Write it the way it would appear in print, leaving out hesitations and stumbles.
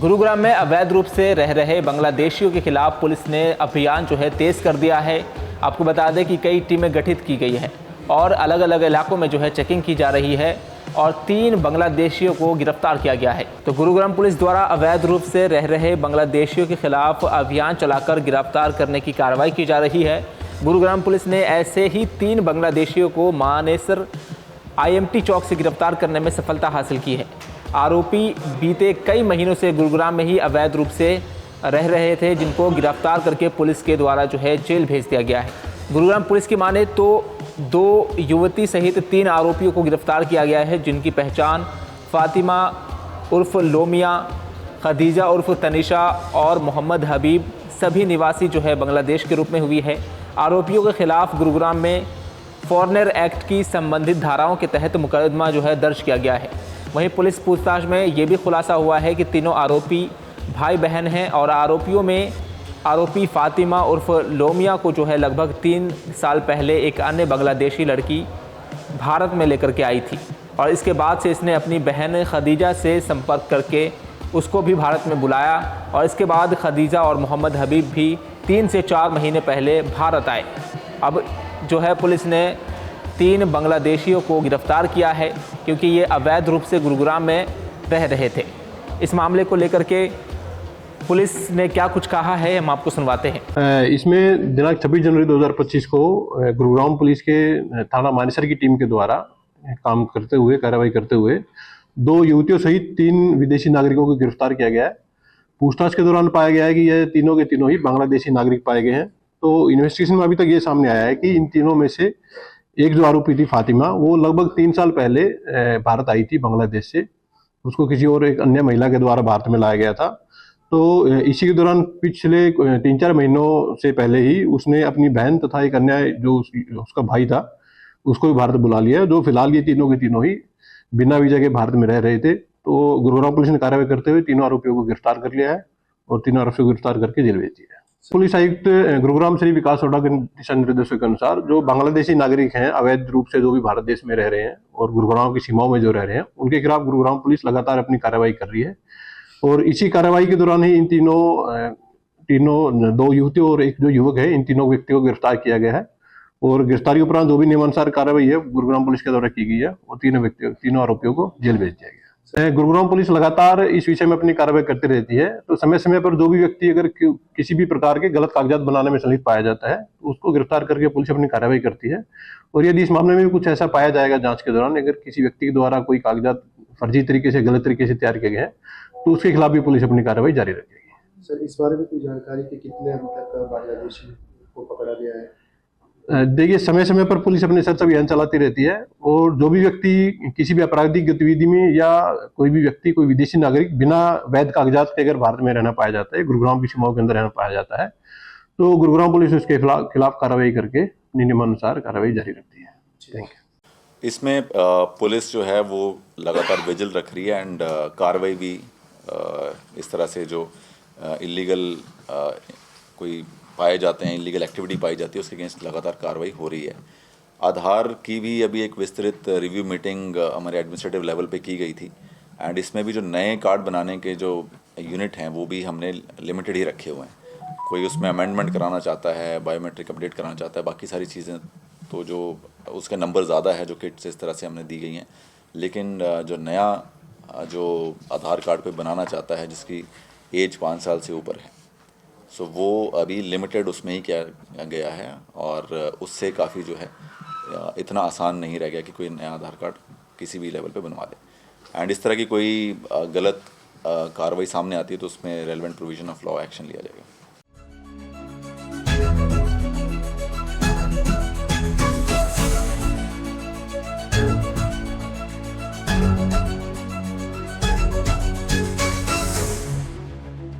गुरुग्राम में अवैध रूप से रह रहे बांग्लादेशियों के खिलाफ पुलिस ने अभियान तेज़ कर दिया है। आपको बता दें कि कई टीमें गठित की गई है और अलग अलग इलाकों में चेकिंग की जा रही है और 3 बांग्लादेशियों को गिरफ्तार किया गया है। तो गुरुग्राम पुलिस द्वारा अवैध रूप से रह रहे बांग्लादेशियों के खिलाफ अभियान चलाकर गिरफ्तार करने की कार्रवाई की जा रही है। गुरुग्राम पुलिस ने ऐसे ही 3 बांग्लादेशियों को मानेसर IMT चौक से गिरफ्तार करने में सफलता हासिल की है। आरोपी बीते कई महीनों से गुरुग्राम में ही अवैध रूप से रह रहे थे, जिनको गिरफ्तार करके पुलिस के द्वारा जेल भेज दिया गया है। गुरुग्राम पुलिस की माने तो 2 युवती सहित 3 आरोपियों को गिरफ्तार किया गया है, जिनकी पहचान फातिमा उर्फ लोमिया, खदीजा उर्फ तनिशा और मोहम्मद हबीब सभी निवासी बांग्लादेश के रूप में हुई है। आरोपियों के खिलाफ गुरुग्राम में फॉरेनर एक्ट की संबंधित धाराओं के तहत मुकदमा दर्ज किया गया है। वहीं पुलिस पूछताछ में ये भी खुलासा हुआ है कि तीनों आरोपी भाई बहन हैं और आरोपियों में आरोपी फातिमा उर्फ लोमिया को लगभग 3 साल पहले एक अन्य बांग्लादेशी लड़की भारत में लेकर के आई थी और इसके बाद से इसने अपनी बहन खदीजा से संपर्क करके उसको भी भारत में बुलाया और इसके बाद खदीजा और मोहम्मद हबीब भी 3 से 4 महीने पहले भारत आए। अब पुलिस ने 3 बांग्लादेशियों को गिरफ्तार किया है क्योंकि ये अवैध रूप से गुरुग्राम में रह रहे थे। इस मामले को लेकर के पुलिस ने क्या कुछ कहा है हम आपको सुनवाते हैं। इसमें दिनांक 26 जनवरी 2025 को गुरुग्राम पुलिस के थाना मानेसर की टीम के द्वारा कार्रवाई करते हुए 2 युवतियों सहित 3 विदेशी नागरिकों को गिरफ्तार किया गया है। पूछताछ के दौरान पाया गया है कि यह तीनों के तीनों ही बांग्लादेशी नागरिक पाए गए हैं। तो इन्वेस्टिगेशन में अभी तक ये सामने आया है कि इन तीनों में से एक जो आरोपी थी फातिमा, वो लगभग 3 साल पहले भारत आई थी बांग्लादेश से। उसको किसी और एक अन्य महिला के द्वारा भारत में लाया गया था। तो इसी के दौरान पिछले 3-4 महीनों से पहले ही उसने अपनी बहन तथा एक अन्य जो उसका भाई था उसको भी भारत बुला लिया। जो फिलहाल ये तीनों के तीनों ही बिना वीजा के भारत में रह रहे थे। तो गुरुग्राम पुलिस ने कार्रवाई करते हुए तीनों आरोपियों को गिरफ्तार कर लिया है और तीनों आरोपियों को गिरफ्तार करके जेल भेज दिया है। पुलिस आयुक्त गुरुग्राम श्री विकास सोडा के दिशा निर्देशों के अनुसार जो बांग्लादेशी नागरिक हैं अवैध रूप से जो भी भारत देश में रह रहे हैं और गुरुग्राम की सीमाओं में जो रह रहे हैं, उनके खिलाफ गुरुग्राम पुलिस लगातार अपनी कार्रवाई कर रही है। और इसी कार्रवाई के दौरान ही इन तीनों 2 युवतियों और एक जो युवक है, इन तीनों व्यक्तियों को गिरफ्तार किया गया है। और गिरफ्तारी उपरांत जो भी नियमानुसार कार्रवाई है गुरुग्राम पुलिस के द्वारा की गई है और तीनों आरोपियों को जेल भेज दिया गया। गुरुग्राम पुलिस लगातार इस विषय में अपनी कार्रवाई करती रहती है। तो समय समय पर जो भी व्यक्ति अगर किसी भी प्रकार के गलत कागजात बनाने में संलिप्त पाया जाता है तो उसको गिरफ्तार करके पुलिस अपनी कार्रवाई करती है। और यदि इस मामले में भी कुछ ऐसा पाया जाएगा जांच के दौरान, अगर किसी व्यक्ति के द्वारा कोई कागजात फर्जी तरीके से, गलत तरीके से तैयार किए गए हैं, तो उसके खिलाफ भी पुलिस अपनी कार्रवाई जारी रखेगी। सर, इस बारे में कोई जानकारी कि कितने अभी तक बांग्लादेशी को पकड़ा गया है? देखिए, समय समय पर पुलिस अपने सर्च अभियान चलाती रहती है और जो भी व्यक्ति किसी भी आपराधिक गतिविधि में या कोई भी व्यक्ति, कोई विदेशी नागरिक बिना वैध कागजात के अगर भारत में रहना पाया जाता है, गुरुग्राम की सीमाओं के अंदर रहना पाया जाता है, तो गुरुग्राम पुलिस उसके खिलाफ कार्रवाई करके नियमानुसार कार्रवाई जारी रखती है। Thank you. इसमें पुलिस जो है वो लगातार विजिल रख रही है एंड कार्रवाई भी इस तरह से जो इलीगल कोई पाए जाते हैं, इलीगल एक्टिविटी पाई जाती है, उसके अगेंस्ट लगातार कार्रवाई हो रही है। आधार की भी अभी एक विस्तृत रिव्यू मीटिंग हमारे एडमिनिस्ट्रेटिव लेवल पे की गई थी एंड इसमें भी जो नए कार्ड बनाने के जो यूनिट हैं वो भी हमने लिमिटेड ही रखे हुए हैं। कोई उसमें अमेंडमेंट कराना चाहता है, बायोमेट्रिक अपडेट कराना चाहता है, बाकी सारी चीज़ें तो जो उसका नंबर ज़्यादा है जो किट्स इस तरह से हमने दी गई हैं। लेकिन जो नया जो आधार कार्ड कोई बनाना चाहता है जिसकी एज 5 साल से ऊपर है, सो वो अभी लिमिटेड उसमें ही किया गया है और उससे काफ़ी जो है इतना आसान नहीं रह गया कि कोई नया आधार कार्ड किसी भी लेवल पे बनवा ले। एंड इस तरह की कोई गलत कार्रवाई सामने आती है तो उसमें relevant provision of law action लिया जाएगा।